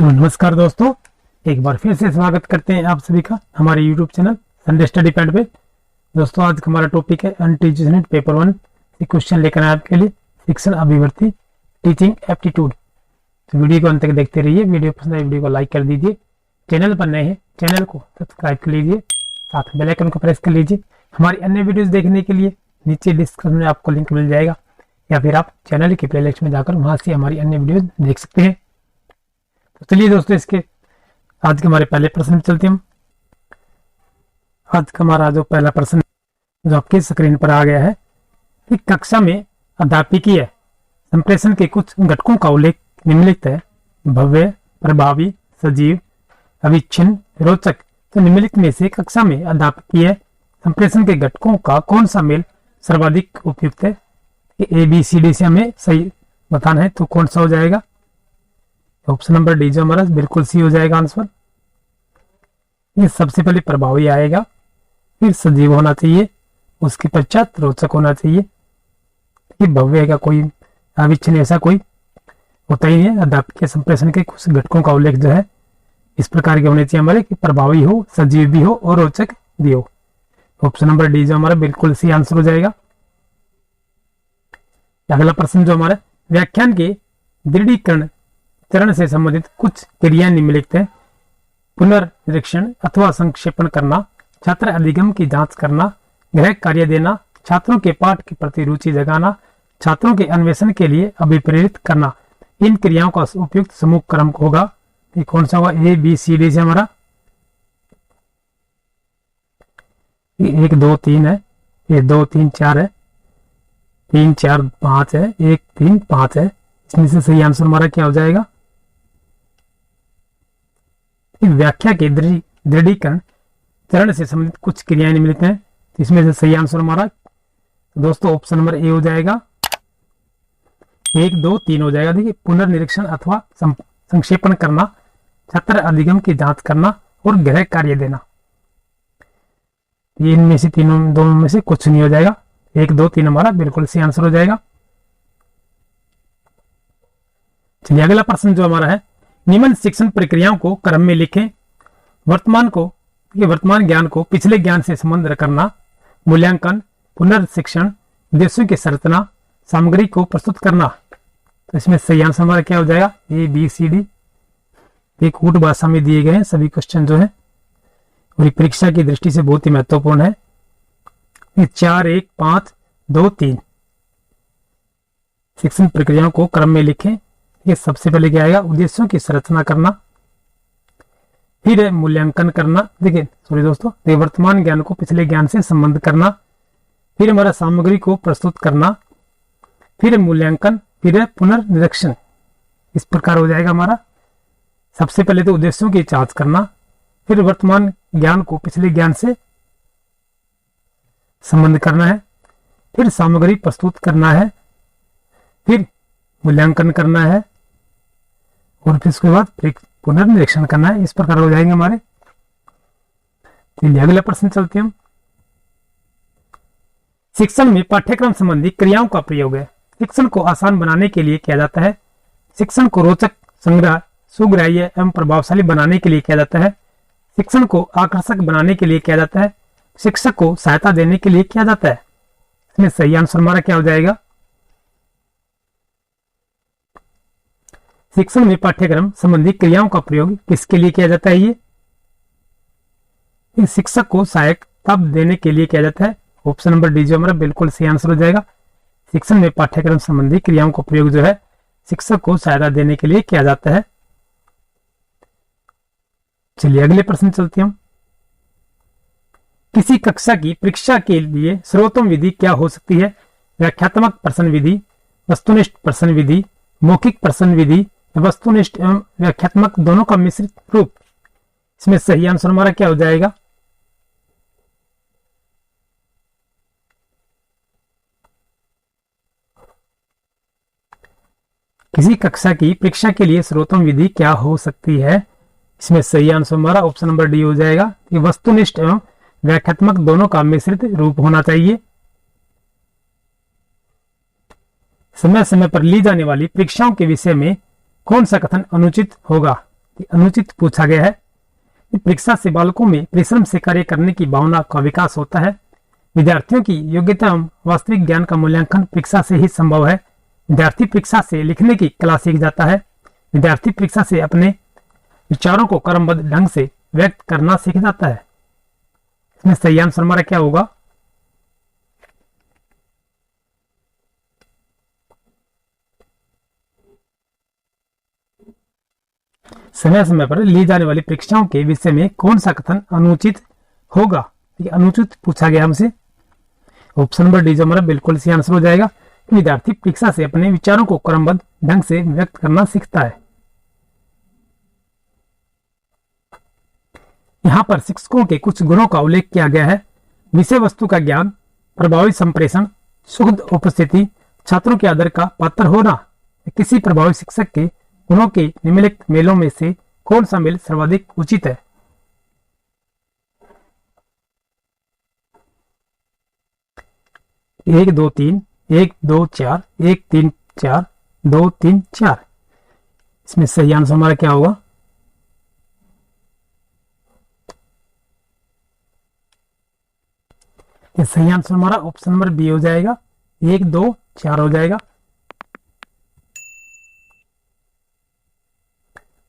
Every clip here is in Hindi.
तो नमस्कार दोस्तों, एक बार फिर से स्वागत करते हैं आप सभी का हमारे YouTube channel Sunday study pad पे। दोस्तों आज का हमारा टॉपिक है अनटीचर्स पेपर 1 से क्वेश्चन लेकर आए आपके लिए शिक्षण अभिवृत्ति टीचिंग एप्टीट्यूड। तो वीडियो को अंत तक देखते रहिए। वीडियो पसंद आए वीडियो को लाइक कर दीजिए। चैनल पर नए हैं चैनल को सब्सक्राइब कर लीजिए, साथ में बेल आइकन को प्रेस कर लीजिए। हमारी अन्य वीडियोस देखने के लिए नीचे डिस्क्रिप्शन में आपको लिंक मिल जाएगा, या फिर आप चैनल की प्लेलिस्ट में जाकर वहां से हमारी अन्य वीडियोस देख सकते हैं। तो चलिए दोस्तों, इसके आज के हमारे पहले प्रश्न में चलते हैं। आज का हमारा जो पहला प्रश्न जो आपकी स्क्रीन पर आ गया है, कि कक्षा में अध्यापकीय संप्रेषण के कुछ घटकों का उल्लेख निम्नलिखित है। भव्य, प्रभावी, सजीव, अविच्छिन्न, रोचक। तो निम्नलिखित में से कक्षा में अध्यापकीय संप्रेषण के घटकों का कौन सा मेल सर्वाधिक उपयुक्त है? ए बी सी डी से हमें सही बताना है, तो कौन सा हो जाएगा? ऑप्शन नंबर डी जो हमारा बिल्कुल सी हो जाएगा आंसर। ये सबसे पहले प्रभावी आएगा, फिर सजीव होना चाहिए, उसके पश्चात रोचक होना चाहिए। ये भव्य का कोई अविच्छिन्न ऐसा कोई होता ही है। अध्यापकीय संप्रेषण के कुछ घटकों का उल्लेख जो है इस प्रकार के होने चाहिए हमारे, कि प्रभावी हो, सजीव भी हो और रोचक भी हो। ऑप्शन नंबर डी जो हमारा बिल्कुल सी आंसर हो जाएगा। अगला प्रश्न जो हमारा, व्याख्यान के दृढ़ीकरण चरण से संबंधित कुछ क्रियाएं निम्नलिखित है। पुनर्निरीक्षण अथवा संक्षेपण करना, छात्र अधिगम की जांच करना, गृह कार्य देना, छात्रों के पाठ के प्रति रुचि जगाना, छात्रों के अन्वेषण के लिए अभिप्रेरित करना। इन क्रियाओं का उपयुक्त समूह क्रम होगा। ये कौन सा होगा? ए बी सी डी से हमारा 1 2 3 है, ये 2 3 4 है, 3 4 5 है, 1 3 5 है। इसमें से सही आंसर हमारा क्या हो जाएगा? व्याख्या के दृढ़ीकरण चरण से संबंधित कुछ क्रियाएं निम्नलिखित हैं। तो इसमें से सही आंसर हमारा दोस्तों ऑप्शन नंबर ए हो जाएगा। 1 2 3 हो जाएगा। देखिए, पुनर्निरीक्षण अथवा संक्षेपण करना, छात्र अधिगम की जांच करना और गृह कार्य देना। ये इनमें से दोनों में से कुछ नहीं हो जाएगा। 1 2 3 हमारा बिल्कुल सही आंसर हो जाएगा। चलिए अगला प्रश्न जो हमारा है, निम्न शिक्षण प्रक्रियाओं को क्रम में लिखें। वर्तमान ज्ञान को पिछले ज्ञान से संबंध करना, मूल्यांकन, पुनर्शिक्षण, उद्देश्यों की संरचना, सामग्री को प्रस्तुत करना। तो इसमें सही आंसर हमारा क्या हो जाएगा? A B C D. एक कूट भाषा में दिए गए हैं सभी क्वेश्चन जो है, और परीक्षा की दृष्टि से बहुत ही महत्वपूर्ण है। 4 1 5 2 3 शिक्षण प्रक्रियाओं को क्रम में लिखें। ये सबसे पहले क्या आएगा? उद्देश्यों की संरचना करना, फिर मूल्यांकन करना। देखिए सॉरी दोस्तों, वर्तमान ज्ञान को पिछले ज्ञान से संबंध करना, फिर हमारा सामग्री को प्रस्तुत करना, फिर मूल्यांकन, फिर पुनर्निरीक्षण। इस प्रकार हो जाएगा हमारा। सबसे पहले तो उद्देश्यों की जांच करना, फिर वर्तमान ज्ञान को पिछले ज्ञान से संबंध करना है, फिर सामग्री प्रस्तुत करना है, फिर मूल्यांकन करना है, और फिर उसके बाद पुनर्निरीक्षण करना है। इस प्रकार हो जाएंगे हमारे। चलिए अगला प्रश्न चलते हैं हम। शिक्षण में पाठ्यक्रम संबंधी क्रियाओं का प्रयोग है। शिक्षण को आसान बनाने के लिए किया जाता है, शिक्षण को रोचक, संग्रह, सुग्राह्य एवं प्रभावशाली बनाने के लिए किया जाता है, शिक्षण को आकर्षक बनाने के लिए किया जाता है, शिक्षक को सहायता देने के लिए किया जाता है। इसमें सही आंसर हमारा क्या हो जाएगा? शिक्षण में पाठ्यक्रम संबंधी क्रियाओं का प्रयोग किसके लिए किया जाता है? ये शिक्षक को सहायता देने के लिए किया जाता है। ऑप्शन नंबर डी जो हमारा बिल्कुल सही आंसर हो जाएगा। शिक्षण में पाठ्यक्रम संबंधी क्रियाओं का प्रयोग जो है शिक्षक को सहायता देने के लिए किया जाता है। चलिए अगले प्रश्न चलते हैं हम। किसी कक्षा की परीक्षा के लिए सर्वोत्तम विधि क्या हो सकती है? व्याख्यात्मक प्रश्न विधि, वस्तुनिष्ठ प्रश्न विधि, मौखिक प्रश्न विधि, वस्तुनिष्ठ एवं व्याख्यात्मक दोनों का मिश्रित रूप। इसमें सही आंसर हमारा क्या हो जाएगा? किसी कक्षा की परीक्षा के लिए सर्वोत्तम विधि क्या हो सकती है? इसमें सही आंसर हमारा ऑप्शन नंबर डी हो जाएगा। ये वस्तुनिष्ठ एवं व्याख्यात्मक दोनों का मिश्रित रूप होना चाहिए। समय समय पर ली जाने वाली परीक्षाओं के विषय में कौन सा कथन अनुचित होगा? कि अनुचित पूछा गया है कि परीक्षा से बालकों में परिश्रम से कार्य करने की भावना का विकास होता है। विद्यार्थियों की योग्यता एवं वास्तविक ज्ञान का मूल्यांकन परीक्षा से ही संभव है। विद्यार्थी परीक्षा से लिखने की कला सीख जाता है। विद्यार्थी परीक्षा से अपने विचारों को क्रमबद्ध ढंग से व्यक्त करना सीख जाता है। इसमें सही आंसर हमारा क्या होगा? समय समय पर ली जाने वाली परीक्षाओं के विषय में कौन सा कथन अनुचित होगा? ये अनुचित पूछा गया हमसे। ऑप्शन नंबर डी जो हमारा बिल्कुल सही आंसर हो जाएगा कि विद्यार्थी परीक्षा से अपने विचारों को क्रमबद्ध ढंग से व्यक्त करना सीखता है। यहाँ पर शिक्षकों के कुछ गुणों का उल्लेख किया गया है। विषय वस्तु का ज्ञान, प्रभावी संप्रेषण, सुखद उपस्थिति, छात्रों के आदर का पात्र होना। किसी प्रभावी शिक्षक के गुणों के निम्नलिखित मेलों में से कौन सा मेल सर्वाधिक उचित है? एक दो तीन, 1 2 4, 1 3 4, 2 3 4। इसमें सही आंसर हमारा क्या होगा? ये सही आंसर हमारा ऑप्शन नंबर बी हो जाएगा, 1 2 4 हो जाएगा।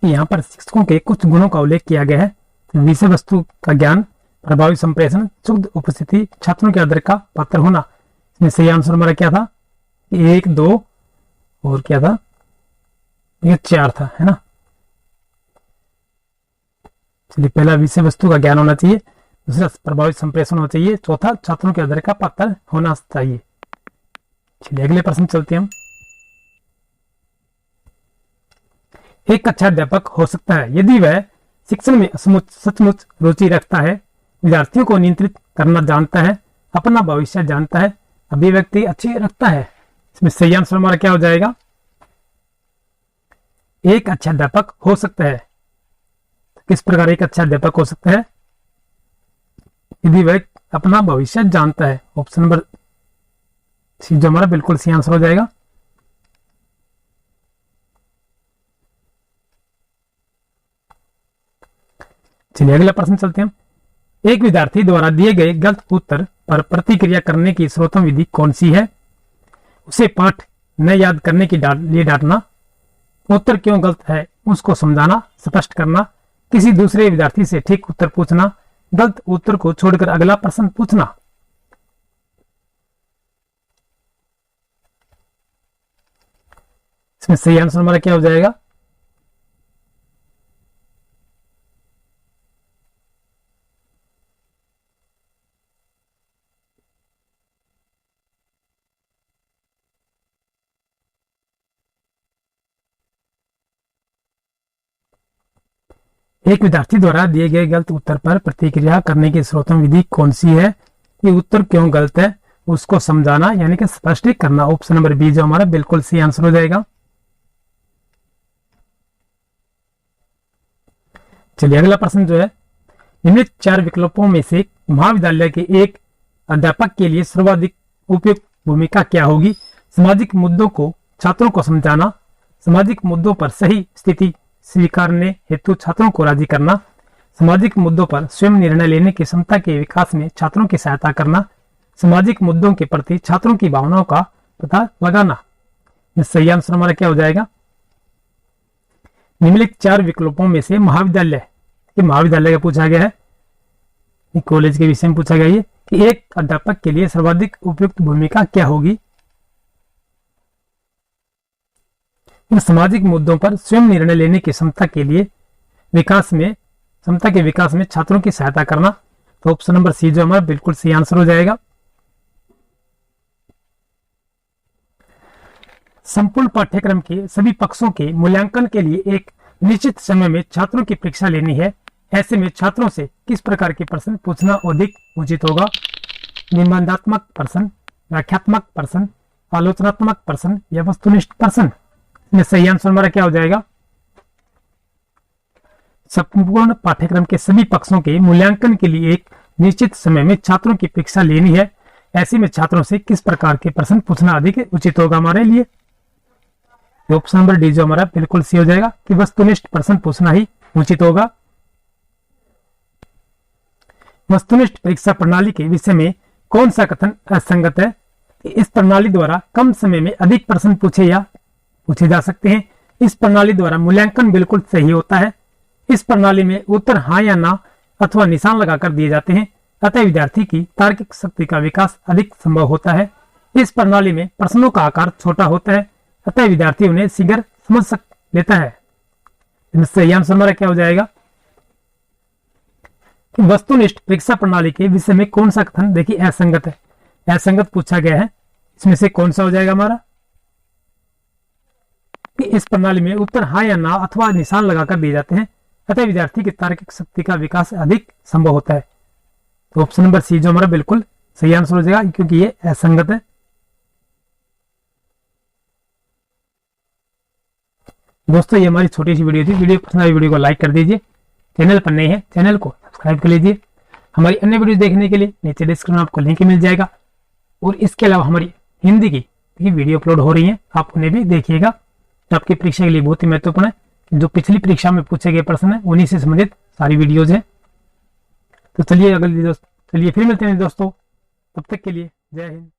यहाँ पर शिक्षकों के कुछ गुणों का उल्लेख किया गया है। विषय वस्तु का ज्ञान, प्रभावी संप्रेषण, शुद्ध उपस्थिति, छात्रों के आदर का पात्र होना। इसमें सही आंसर हमारा क्या था? 1 2 और क्या था? ये 4 था, है ना। चलिए, पहला विषय वस्तु का ज्ञान होना चाहिए, दूसरा प्रभावी संप्रेषण होना चाहिए, चौथा छात्रों के आदर का पात्र होना चाहिए। चलिए अगले प्रश्न चलते हैं हम। एक अच्छा अध्यापक हो सकता है यदि वह शिक्षण में सचमुच रुचि रखता है, विद्यार्थियों को नियंत्रित करना जानता है, अपना भविष्य जानता है, अभिव्यक्ति अच्छी रखता है। इसमें सही आंसर हमारा क्या हो जाएगा? एक अच्छा अध्यापक हो सकता है। किस प्रकार एक अच्छा अध्यापक हो सकता है? यदि वह अपना भविष्य जानता है। ऑप्शन नंबर सी जो हमारा बिल्कुल सही आंसर हो जाएगा। चलिए अगला प्रश्न चलते हैं। एक विद्यार्थी द्वारा दिए गए गलत उत्तर पर प्रतिक्रिया करने की सर्वोत्तम विधि कौन सी है? उसे पाठ न याद करने के लिए डांटना, उत्तर क्यों गलत है उसको समझाना, स्पष्ट करना, किसी दूसरे विद्यार्थी से ठीक उत्तर पूछना, गलत उत्तर को छोड़कर अगला प्रश्न पूछना। इसमें सही आंसर हमारा क्या हो जाएगा? एक विद्यार्थी द्वारा दिए गए गलत उत्तर पर प्रतिक्रिया करने की सर्वोत्तम विधि कौन सी है? ये उत्तर क्यों गलत है उसको समझाना, यानी कि स्पष्ट करना। ऑप्शन नंबर बी जो हमारा बिल्कुल सही आंसर हो जाएगा। चलिए अगला प्रश्न जो है, निम्नलिखित 4 विकल्पों में से महाविद्यालय के एक अध्यापक के लिए सर्वाधिक उपयुक्त भूमिका क्या होगी? सामाजिक मुद्दों को छात्रों को समझाना, सामाजिक मुद्दों पर सही स्थिति स्वीकारने हेतु छात्रों को राजी करना, सामाजिक मुद्दों पर स्वयं निर्णय लेने की क्षमता के विकास में छात्रों की सहायता करना, सामाजिक मुद्दों के प्रति छात्रों की भावनाओं का पता लगाना। सही आंसर हमारा क्या हो जाएगा? निम्नलिखित 4 विकल्पों में से महाविद्यालय का पूछा गया है, कॉलेज के विषय में पूछा गया है कि एक अध्यापक के लिए सर्वाधिक उपयुक्त भूमिका क्या होगी? सामाजिक मुद्दों पर स्वयं निर्णय लेने की क्षमता के विकास में छात्रों की सहायता करना। तो ऑप्शन नंबर सी जो हमारा बिल्कुल सही आंसर हो जाएगा। संपूर्ण पाठ्यक्रम के सभी पक्षों के मूल्यांकन के लिए एक निश्चित समय में छात्रों की परीक्षा लेनी है। ऐसे में छात्रों से किस प्रकार के प्रश्न पूछना अधिक उचित होगा? निबंधात्मक प्रश्न, व्याख्यात्मक प्रश्न, आलोचनात्मक प्रश्न या वस्तुनिष्ठ प्रश्न? इसमें सही आंसर हमारा क्या हो जाएगा? संपूर्ण पाठ्यक्रम के सभी पक्षों के मूल्यांकन के लिए एक निश्चित समय में छात्रों की परीक्षा लेनी है। ऐसे में छात्रों से किस प्रकार के प्रश्न पूछना अधिक उचित होगा हमारे लिए? ऑप्शन नंबर डी जो हमारा बिल्कुल सही हो जाएगा कि वस्तुनिष्ठ प्रश्न पूछना ही उचित होगा। वस्तुनिष्ठ परीक्षा प्रणाली के विषय में कौन सा कथन असंगत है? इस प्रणाली द्वारा कम समय में अधिक प्रश्न पूछे जा सकते हैं। इस प्रणाली द्वारा मूल्यांकन बिल्कुल सही होता है। इस प्रणाली में उत्तर हाँ या ना अथवा निशान लगाकर दिए जाते हैं, अतः विद्यार्थी की तार्किक शक्ति का विकास अधिक संभव होता है। इस प्रणाली में प्रश्नों का आकार छोटा होता है, अतः विद्यार्थी उन्हें शीघ्र समझ लेता है। सही आंसर हमारा क्या हो जाएगा? वस्तुनिष्ठ परीक्षा प्रणाली के विषय में कौन सा कथन देखिए असंगत है, असंगत पूछा गया है, इसमें से कौन सा हो जाएगा हमारा? कि इस प्रणाली में उत्तर हाँ या ना अथवा निशान लगाकर दिए जाते हैं, अतः विद्यार्थी की तार्किक शक्ति का विकास अधिक संभव होता है। तो ऑप्शन नंबर सी जो हमारा बिल्कुल सही आंसर हो जाएगा, क्योंकि ये असंगत है। दोस्तों ये हमारी छोटी सी वीडियो थी। वीडियो पसंद आई वीडियो को लाइक कर दीजिए। चैनल पर नए हैं चैनल को सब्सक्राइब कर लीजिए। हमारी अन्य वीडियो देखने के लिए नीचे डिस्क्रिप्शन में आपको लिंक मिल जाएगा, और इसके अलावा हमारी हिंदी की वीडियो अपलोड हो रही है, आप उन्हें भी देखिएगा। तो आपकी परीक्षा के लिए बहुत ही महत्वपूर्ण है। जो पिछली परीक्षा में पूछे गए प्रश्न है उन्हीं से संबंधित सारी वीडियोज है। तो चलिए फिर मिलते हैं दोस्तों, तब तक के लिए जय हिंद।